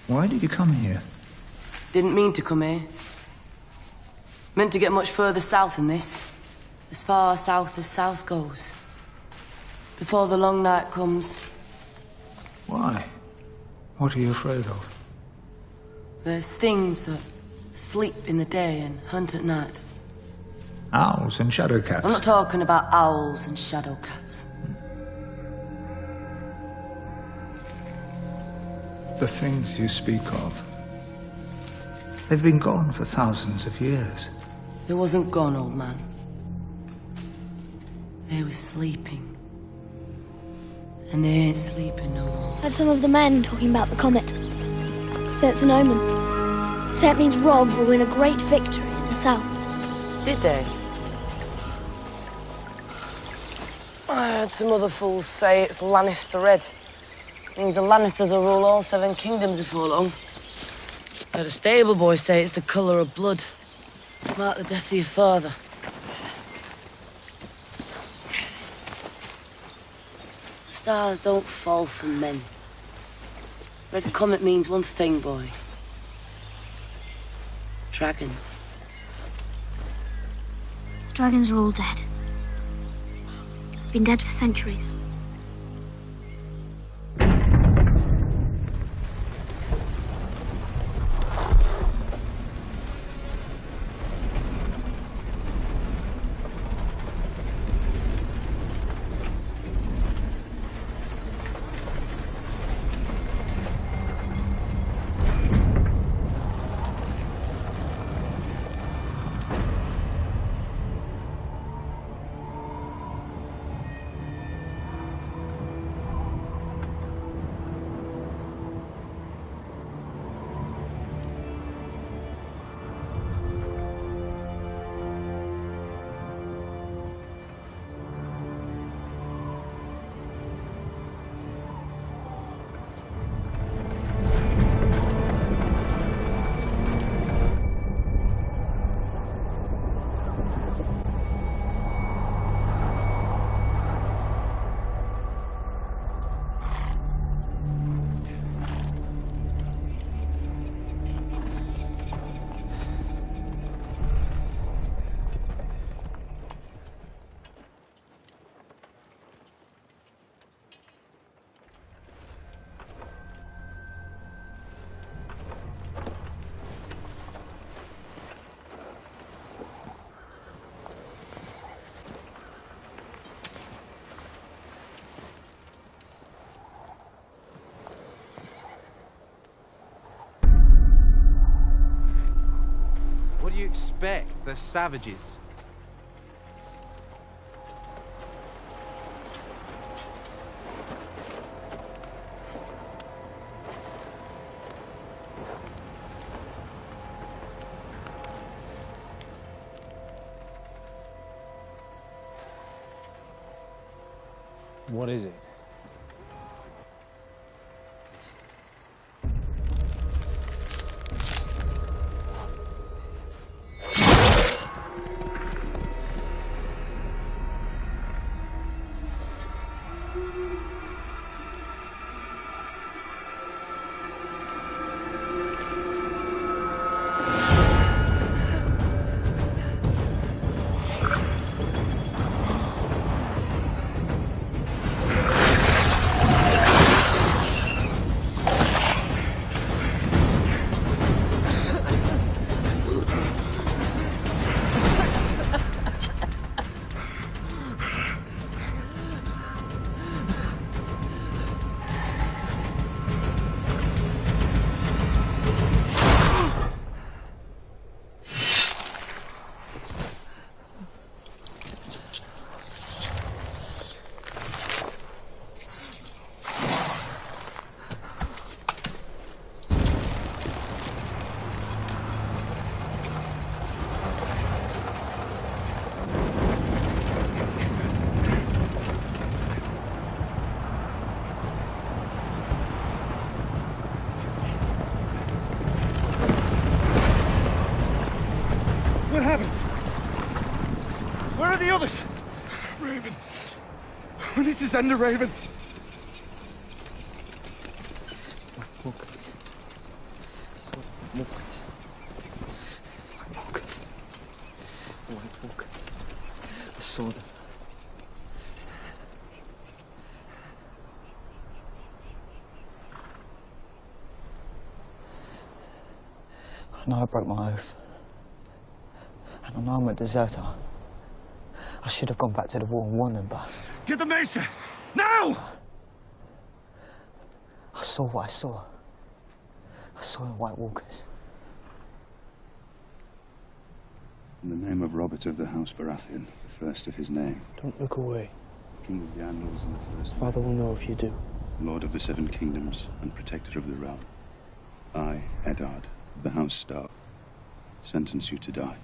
Why did you come here? Didn't mean to come here. Meant to get much further south than this. As far south as south goes. Before the long night comes. Why? What are you afraid of? There's things that sleep in the day and hunt at night. Owls and shadow cats? I'm not talking about owls and shadow cats. The things you speak of, they've been gone for thousands of years. They wasn't gone, old man. They were sleeping. And they ain't sleeping no more. Heard some of the men talking about the comet. Say it's an omen. Say it means Rob will win a great victory in the south. Did they? I heard some other fools say it's Lannister red. Means the Lannisters will rule all 7 kingdoms before long. Heard a stable boy say it's the colour of blood. Mark the death of your father. Stars don't fall from men. Red comet means one thing, boy. Dragons. Dragons are all dead. Been dead for centuries. What do you expect? They're savages. What is it? What happened? Where are the others? Raven. We need to send a Raven. Look. Walkers. White Walkers. White Walkers. I saw them. I know I broke my oath. And I know I'm a deserter. I should have gone back to the war and won them, but... Get the maester! Now! I saw what I saw. I saw the White Walkers. In the name of Robert of the House Baratheon, the first of his name. Don't look away. King of the Andals and the first... Father will know if you do. Lord of the Seven Kingdoms and protector of the realm. I, Eddard, of the House Stark, sentence you to die.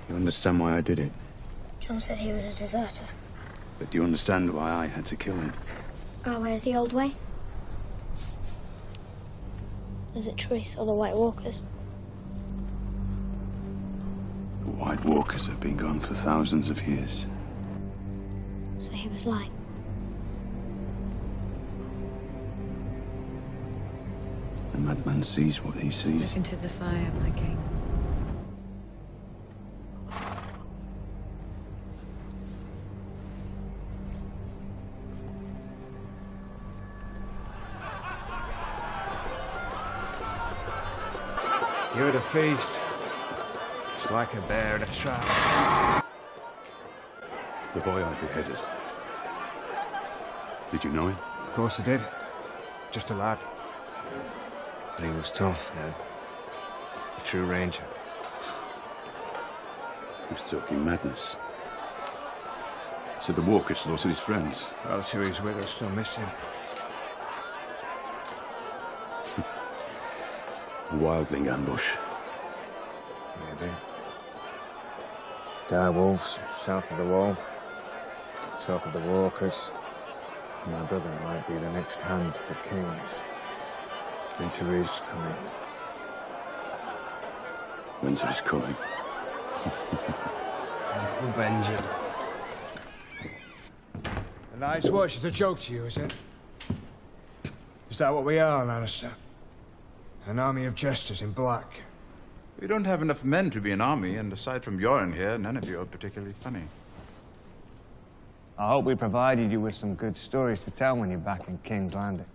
You understand why I did it? John said he was a deserter. But do you understand why I had to kill him? Our way is the old way? Is it Trees or the White Walkers? The White Walkers have been gone for thousands of years. So he was lying. The madman sees what he sees. Look into the fire, my king. You're at a feast. It's like a bear in a trap. The boy I beheaded. Did you know him? Of course I did. Just a lad. But he was tough, Ned. A true ranger. He was talking madness. Said the Walker slaughtered his friends. Well, two he's with us still miss him. A wildling ambush. Maybe. Dire wolves south of the wall. Talk of the Walkers. My brother might be the next hand to the king. Winter is coming. Winter is coming. Uncle Benjamin. The Night's Watch is a joke to you, is it? Is that what we are, Lannister? An army of jesters in black. We don't have enough men to be an army, and aside from Bjorn here, none of you are particularly funny. I hope we provided you with some good stories to tell when you're back in King's Landing.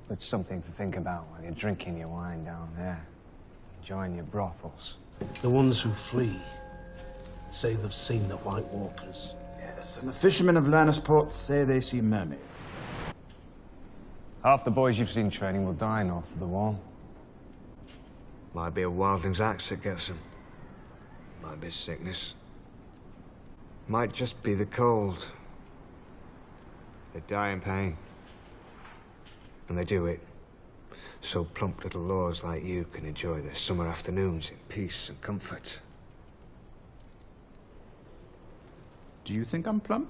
With something to think about while you're drinking your wine down there. Enjoying your brothels. The ones who flee say they've seen the White Walkers. Yes, and the fishermen of Lannisport say they see mermaids. Half the boys you've seen training will die north of the wall. Might be a wildling's axe that gets them. Might be sickness. Might just be the cold. They die in pain. And they do it so plump little lords like you can enjoy their summer afternoons in peace and comfort. Do you think I'm plump?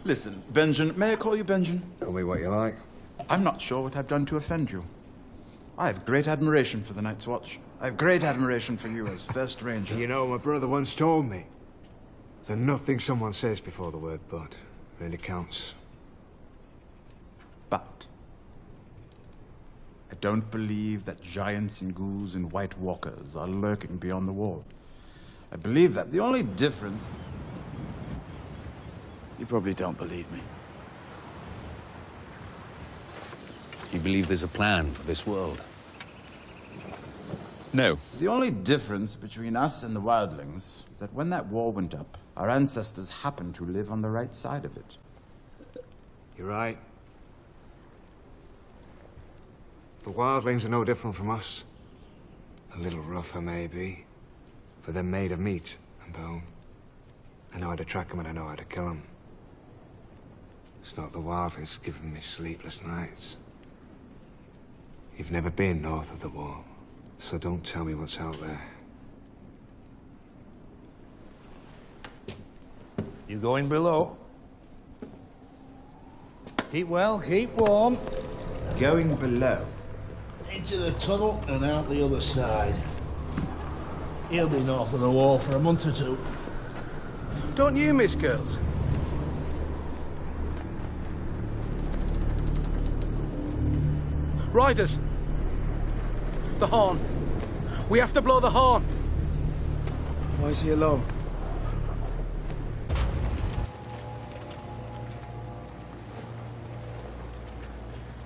Listen, Benjen, may I call you Benjen? Call me what you like. I'm not sure what I've done to offend you. I have great admiration for the Night's Watch. I have great admiration for you as First Ranger. You know, my brother once told me that nothing someone says before the word but really counts. But I don't believe that giants and ghouls and White Walkers are lurking beyond the wall. I believe that the only difference... You probably don't believe me. You believe there's a plan for this world? No. The only difference between us and the wildlings is that when that war went up, our ancestors happened to live on the right side of it. You're right. The wildlings are no different from us. A little rougher, maybe. But they're made of meat and bone. I know how to track them and I know how to kill them. It's not the wildlings giving me sleepless nights. You've never been north of the wall, so don't tell me what's out there. You going below? Keep well, keep warm. Going below. Into the tunnel and out the other side. He'll be north of the wall for a month or two. Don't you miss girls? Riders! The horn. We have to blow the horn. Why is he alone?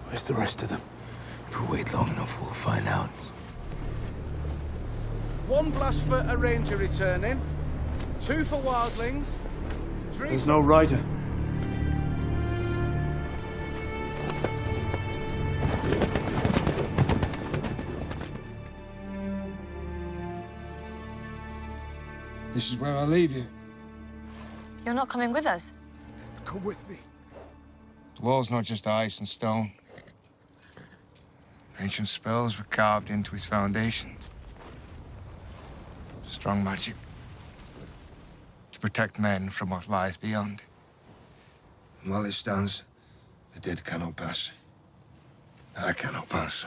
Where's the rest of them? If we wait long enough, we'll find out. One blast for a ranger returning, 2 for wildlings, 3... There's no rider. This is where I leave you. You're not coming with us? Come with me. The wall's not just ice and stone. Ancient spells were carved into its foundations. Strong magic. To protect men from what lies beyond. And while it stands, the dead cannot pass. I cannot pass.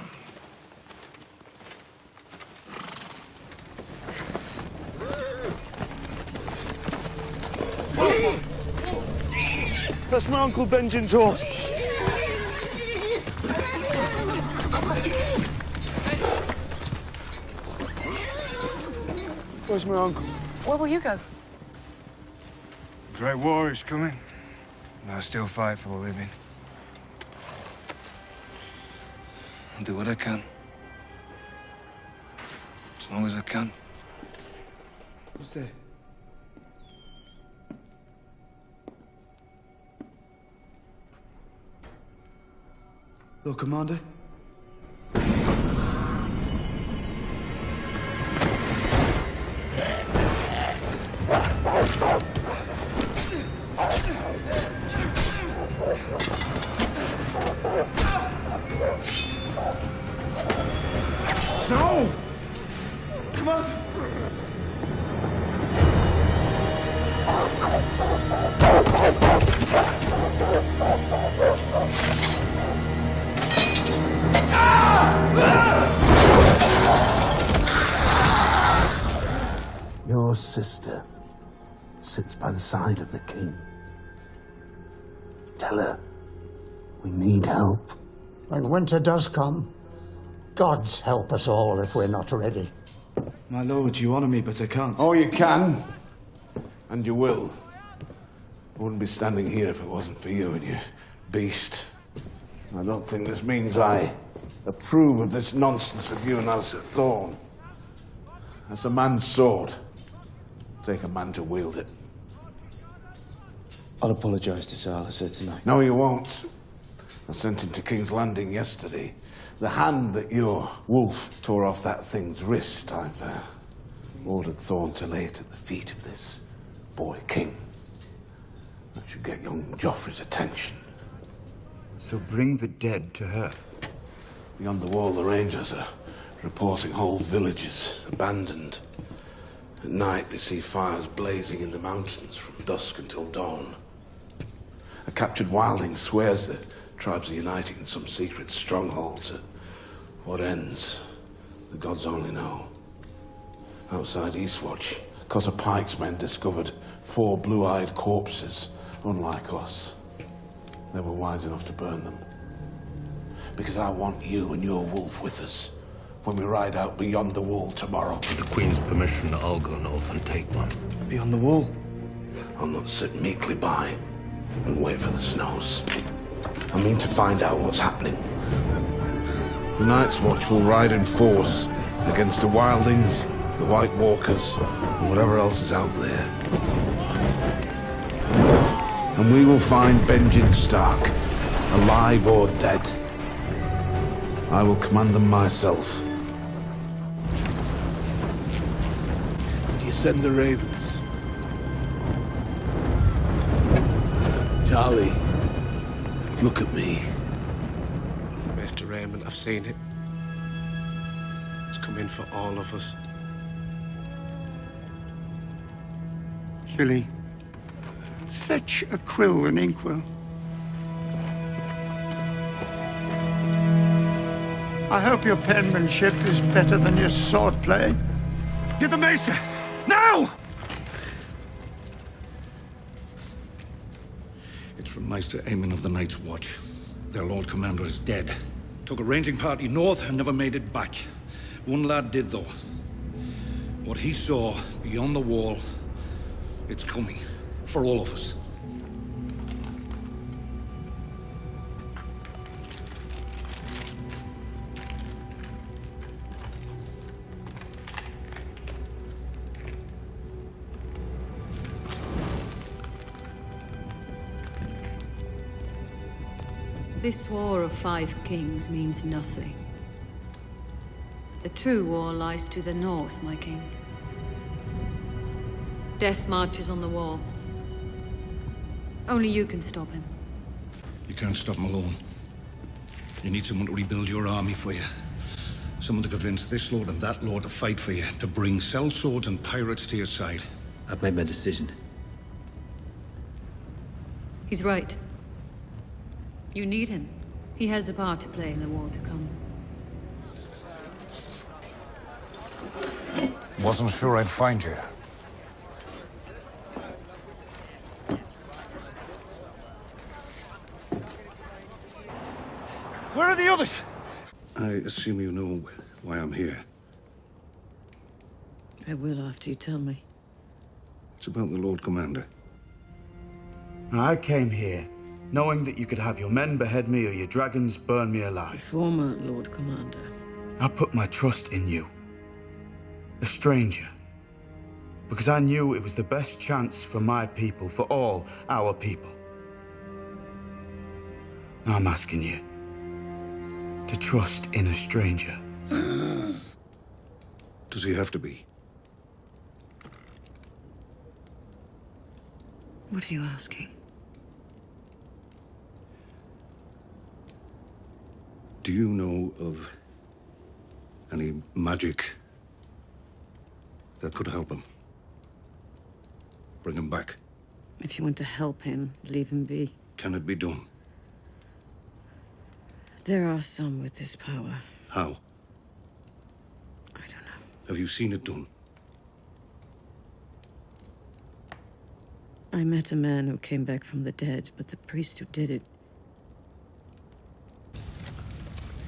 That's my Uncle Benjamin's horse. Where's my uncle? Where will you go? The Great War is coming, and I still fight for the living. I'll do what I can. As long as I can. Who's there? Lord Commander? Snow! Commander! Your sister sits by the side of the king. Tell her we need help. When winter does come, gods help us all if we're not ready. My lord, you honor me, but I can't. Oh, you can. And you will. I wouldn't be standing here if it wasn't for you and your beast. I don't think this means I approve of this nonsense with you and Alistair Thorne. That's a man's sword. Take a man to wield it. I'll apologise to Sir Alistair tonight. No, you won't. I sent him to King's Landing yesterday. The hand that your wolf tore off that thing's wrist, I've ordered Thorne to lay it at the feet of this boy king. That should get young Joffrey's attention. So bring the dead to her. Beyond the wall, the Rangers are reporting whole villages abandoned. At night, they see fires blazing in the mountains from dusk until dawn. A captured wildling swears the tribes are uniting in some secret strongholds. At what ends, the gods only know. Outside Eastwatch, Cotter Pike's men discovered 4 blue-eyed corpses, unlike us. They were wise enough to burn them. Because I want you and your wolf with us when we ride out beyond the wall tomorrow. With the Queen's permission, I'll go north and take one. Beyond the wall? I'll not sit meekly by and wait for the snows. I mean to find out what's happening. The Night's Watch will ride in force against the wildlings, the White Walkers, and whatever else is out there. And we will find Benjen Stark, alive or dead. I will command them myself. Did you send the ravens? Charlie, look at me. Mr. Raymond, I've seen it. It's coming for all of us. Gilly, fetch a quill and inkwell. I hope your penmanship is better than your swordplay. Get the maester! Now! It's from Meister Aemon of the Night's Watch. Their Lord Commander is dead. Took a ranging party north and never made it back. One lad did, though. What he saw beyond the wall, it's coming. For all of us. This war of 5 kings means nothing. The true war lies to the north, my king. Death marches on the wall. Only you can stop him. You can't stop him alone. You need someone to rebuild your army for you. Someone to convince this lord and that lord to fight for you, to bring sellswords and pirates to your side. I've made my decision. He's right. You need him. He has a part to play in the war to come. Wasn't sure I'd find you. Where are the others? I assume you know why I'm here. I will after you tell me. It's about the Lord Commander. I came here knowing that you could have your men behead me or your dragons burn me alive. Former Lord Commander. I put my trust in you. A stranger. Because I knew it was the best chance for my people, for all our people. Now I'm asking you to trust in a stranger. Does he have to be? What are you asking? Do you know of any magic that could help him? Bring him back. If you want to help him, leave him be. Can it be done? There are some with this power. How? I don't know. Have you seen it done? I met a man who came back from the dead, but the priest who did it...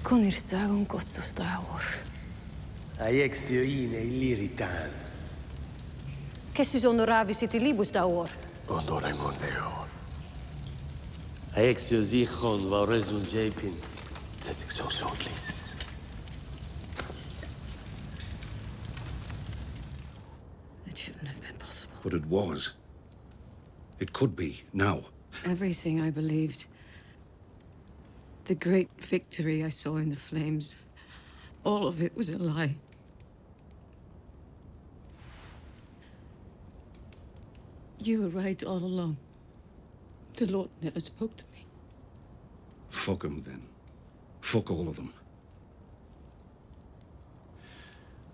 Conir sagun kostus tawor. Aiexioine illiritan. Kessis honoravis it libus tawor. Honoremon deor. Aiexio zichon vaurezun japin. Tezik so sodli. It shouldn't have been possible. But it was. It could be, now. Everything I believed. The great victory I saw in the flames. All of it was a lie. You were right all along. The Lord never spoke to me. Fuck him, then. Fuck all of them.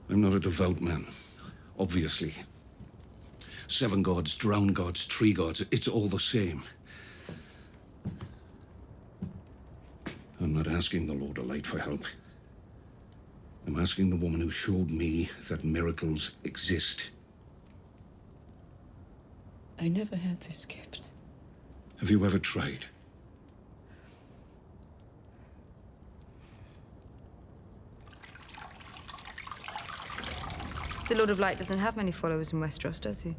I'm not a devout man, obviously. 7 gods, drowned gods, tree gods, it's all the same. I'm not asking the Lord of Light for help. I'm asking the woman who showed me that miracles exist. I never had this gift. Have you ever tried? The Lord of Light doesn't have many followers in Westeros, does he?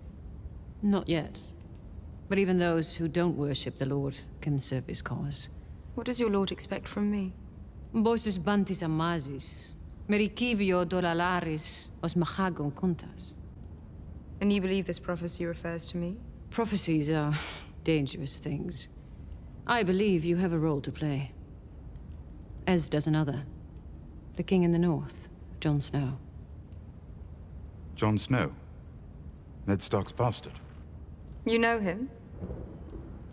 Not yet. But even those who don't worship the Lord can serve his cause. What does your Lord expect from me? Bosses bantis amazis, merikivio dolalaris, os machagon contas. And you believe this prophecy refers to me? Prophecies are dangerous things. I believe you have a role to play. As does another. The King in the North, Jon Snow. Jon Snow? Ned Stark's bastard. You know him?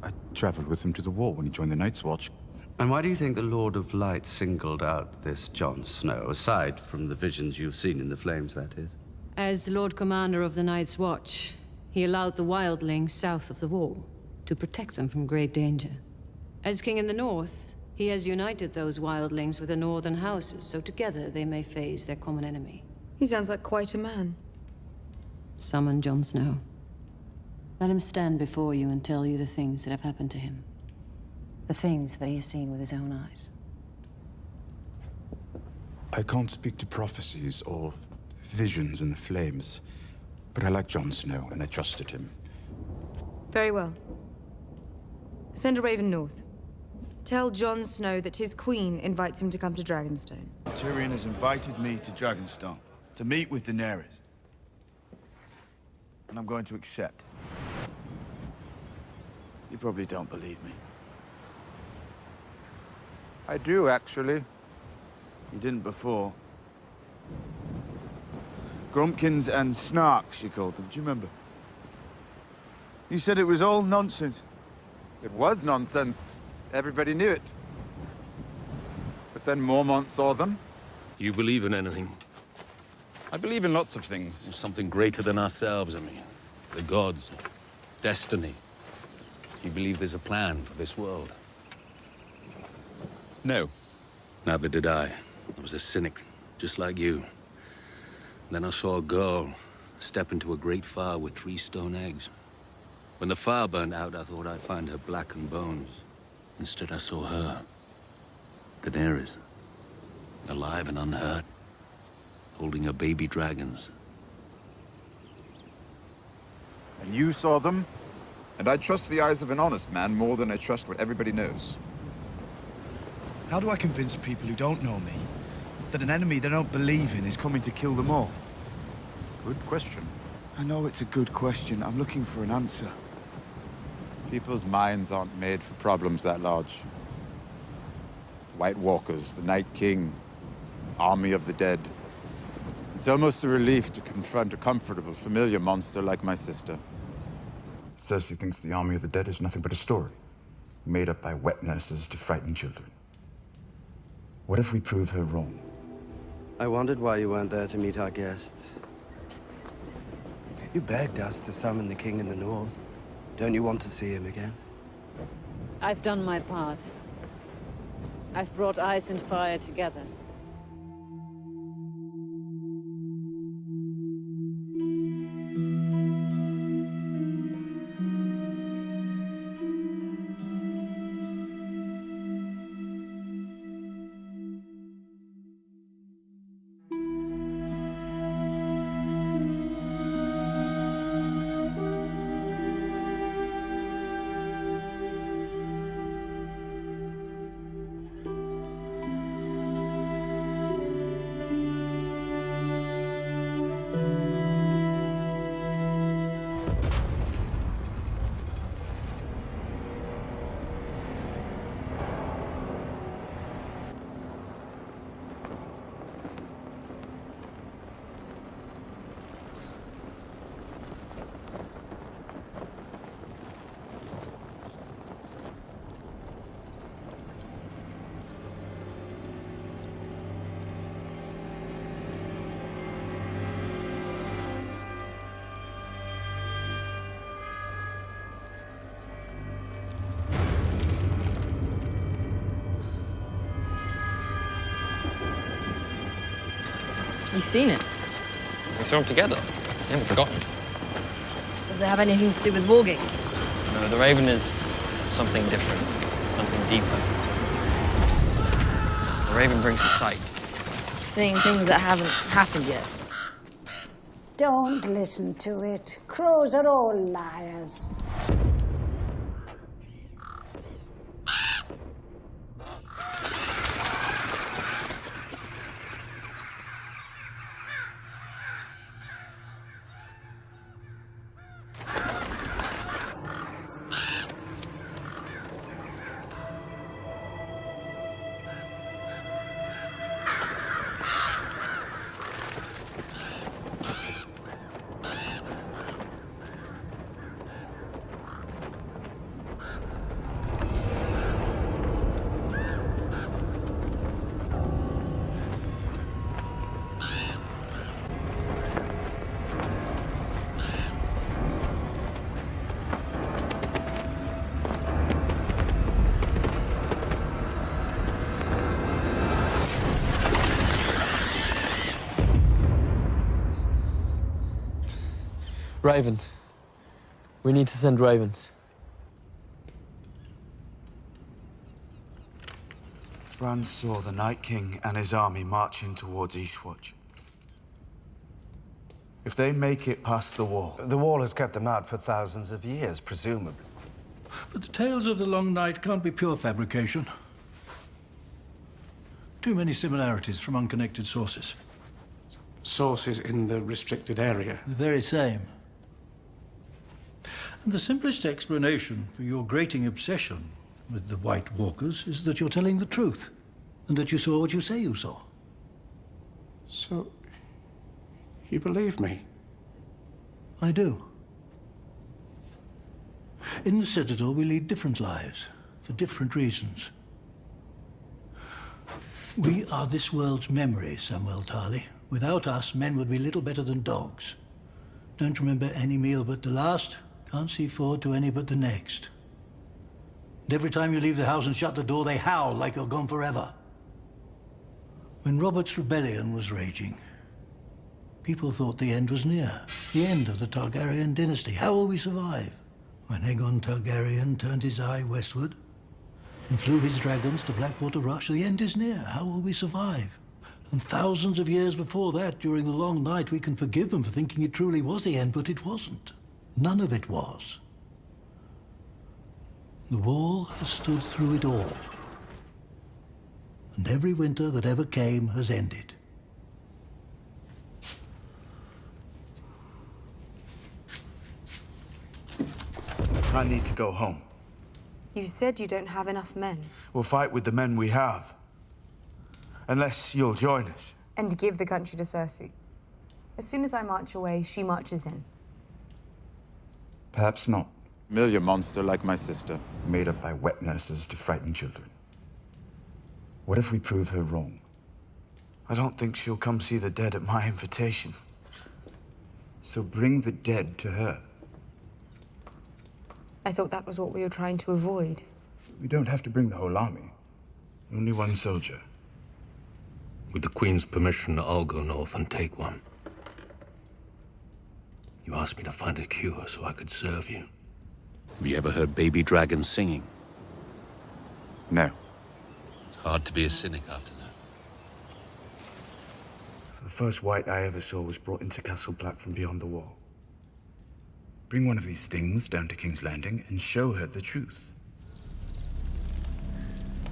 I traveled with him to the war when he joined the Night's Watch. And why do you think the Lord of Light singled out this Jon Snow, aside from the visions you've seen in the flames, that is? As Lord Commander of the Night's Watch, he allowed the wildlings south of the wall to protect them from great danger. As King in the North, He has united those wildlings with the northern houses, so together they may face their common enemy. He sounds like quite a man. Summon Jon Snow. Let him stand before you and tell you the things that have happened to him. The things that he has seen with his own eyes. I can't speak to prophecies or visions in the flames, but I like Jon Snow and I trusted him. Very well. Send a raven north. Tell Jon Snow that his queen invites him to come to Dragonstone. Tyrion has invited me to Dragonstone to meet with Daenerys. And I'm going to accept. You probably don't believe me. I do, actually. You didn't before. Grumpkins and Snarks, you called them. Do you remember? You said it was all nonsense. It was nonsense. Everybody knew it. But then Mormont saw them. You believe in anything? I believe in lots of things. Something greater than ourselves, I mean. The gods, destiny. You believe there's a plan for this world? No. Neither did I. I was a cynic, just like you. Then I saw a girl step into a great fire with 3 stone eggs. When the fire burned out, I thought I'd find her blackened bones. Instead, I saw her. Daenerys. Alive and unhurt. Holding her baby dragons. And you saw them? And I trust the eyes of an honest man more than I trust what everybody knows. How do I convince people who don't know me that an enemy they don't believe in is coming to kill them all? Good question. I know it's a good question. I'm looking for an answer. People's minds aren't made for problems that large. White Walkers, the Night King, Army of the Dead. It's almost a relief to confront a comfortable, familiar monster like my sister. Cersei thinks the Army of the Dead is nothing but a story, made up by wet nurses to frighten children. What if we prove her wrong? I wondered why you weren't there to meet our guests. You begged us to summon the King in the North. Don't you want to see him again? I've done my part. I've brought ice and fire together. You've seen it? We saw them together. You haven't forgotten. Does it have anything to do with warging? No, the Raven is something different, something deeper. The Raven brings sight. Seeing things that haven't happened yet. Don't listen to it. Crows are all liars. Ravens. We need to send ravens. Bran saw the Night King and his army marching towards Eastwatch. If they make it past the wall... The wall has kept them out for thousands of years, presumably. But the tales of the Long Night can't be pure fabrication. Too many similarities from unconnected sources. Sources in the restricted area. The very same. And the simplest explanation for your grating obsession with the White Walkers is that you're telling the truth, and that you saw what you say you saw. So, you believe me? I do. In the Citadel, we lead different lives, for different reasons. We are this world's memory, Samuel Tarly. Without us, men would be little better than dogs. Don't remember any meal but the last, can't see forward to any but the next. And every time you leave the house and shut the door, they howl like you're gone forever. When Robert's rebellion was raging, people thought the end was near. The end of the Targaryen dynasty. How will we survive? When Aegon Targaryen turned his eye westward and flew his dragons to Blackwater Rush, the end is near. How will we survive? And thousands of years before that, during the Long Night, we can forgive them for thinking it truly was the end, but it wasn't. None of it was. The Wall has stood through it all. And every winter that ever came has ended. I need to go home. You said you don't have enough men. We'll fight with the men we have. Unless you'll join us. And give the country to Cersei. As soon as I march away, she marches in. Perhaps not. Familiar monster like my sister. Made up by wet nurses to frighten children. What if we prove her wrong? I don't think she'll come see the dead at my invitation. So bring the dead to her. I thought that was what we were trying to avoid. We don't have to bring the whole army. Only one soldier. With the Queen's permission, I'll go north and take one. You asked me to find a cure so I could serve you. Have you ever heard baby dragons singing? No. It's hard to be a cynic after that. The first white I ever saw was brought into Castle Black from beyond the wall. Bring one of these things down to King's Landing and show her the truth.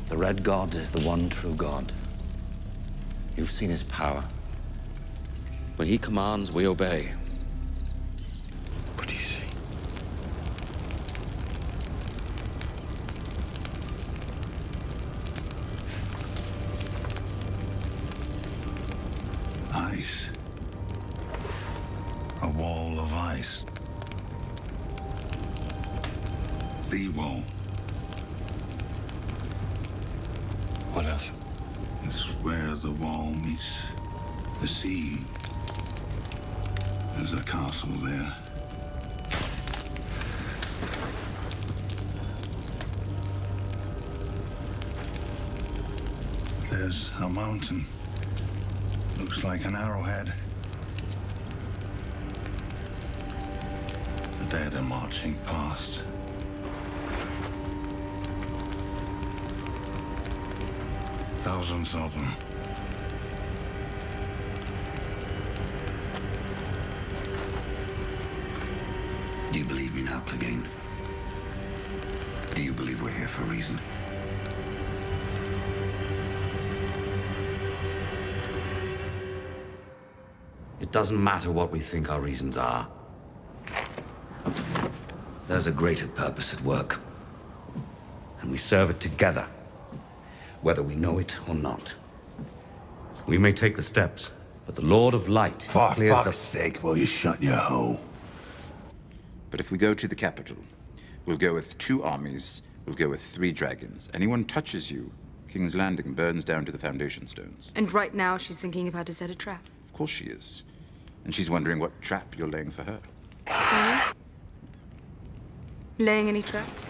The Red God is the one true God. You've seen his power. When he commands, we obey. What do you see? Ice. A wall of ice. The wall. What else? It's where the wall meets the sea. There's a castle there. There's a mountain. Looks like an arrowhead. The dead are marching past. Thousands of them. Do you believe me now, Clegane? Do you believe we're here for a reason? It doesn't matter what we think our reasons are. There's a greater purpose at work. And we serve it together, whether we know it or not. We may take the steps, but the Lord of Light For clears fuck's sake, will you shut your hole? But if we go to the capital, we'll go with 2 armies, we'll go with 3 dragons. Anyone touches you, King's Landing burns down to the foundation stones. And right now, she's thinking of how to set a trap. Of course she is. And she's wondering what trap you're laying for her. Laying any traps?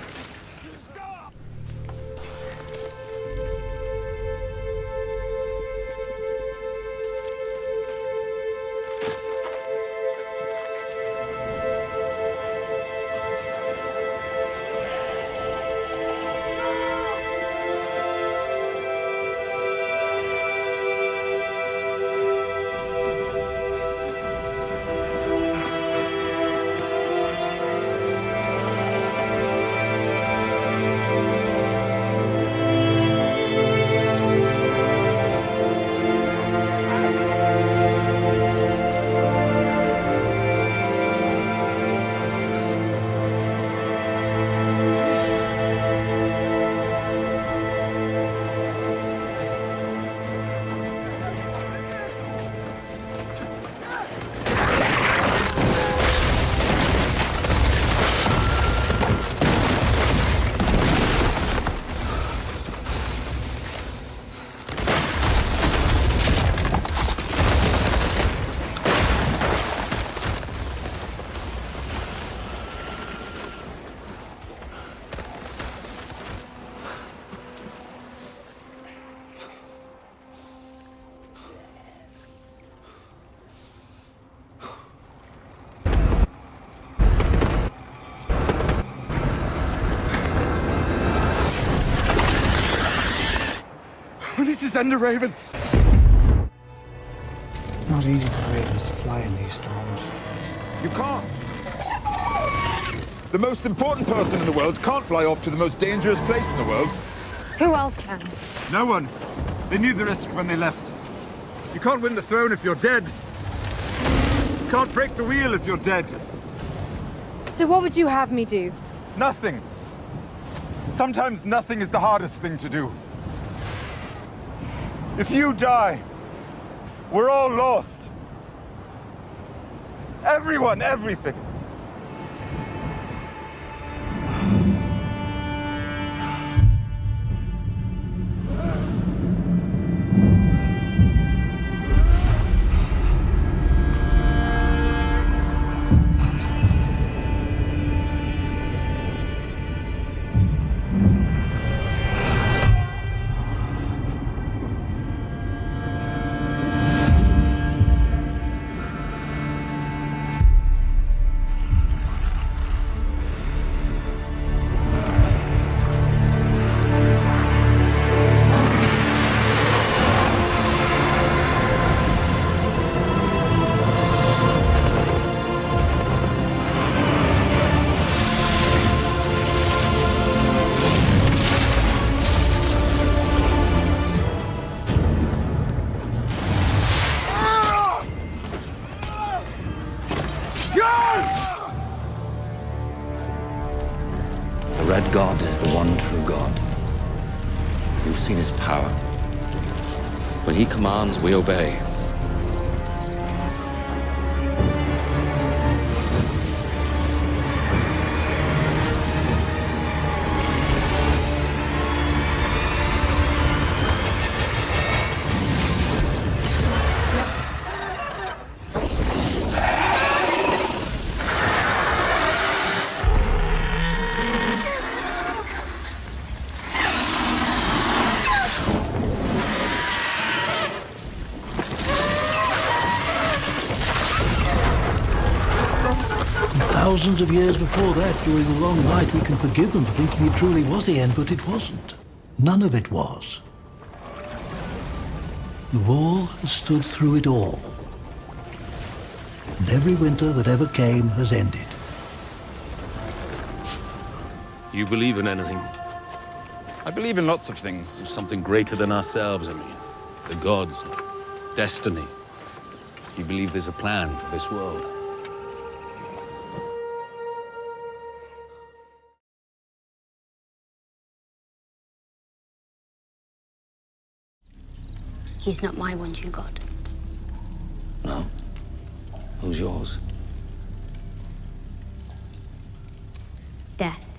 send a raven. Not easy for ravens to fly in these storms. You can't. The most important person in the world can't fly off to the most dangerous place in the world. Who else can? No one. They knew the risk when they left. You can't win the throne if you're dead. You can't break the wheel if you're dead. So what would you have me do? Nothing. Sometimes nothing is the hardest thing to do. If you die, we're all lost. Everyone, everything. The Red God is the one true God. You've seen his power. When he commands, we obey. Thousands of years before that, during the long night, we can forgive them for thinking it truly was the end, but it wasn't. None of it was. The wall has stood through it all. And every winter that ever came has ended. You believe in anything? I believe in lots of things. Something greater than ourselves, I mean. The gods, destiny. You believe there's a plan for this world? He's not my one true God. No? Who's yours? Death.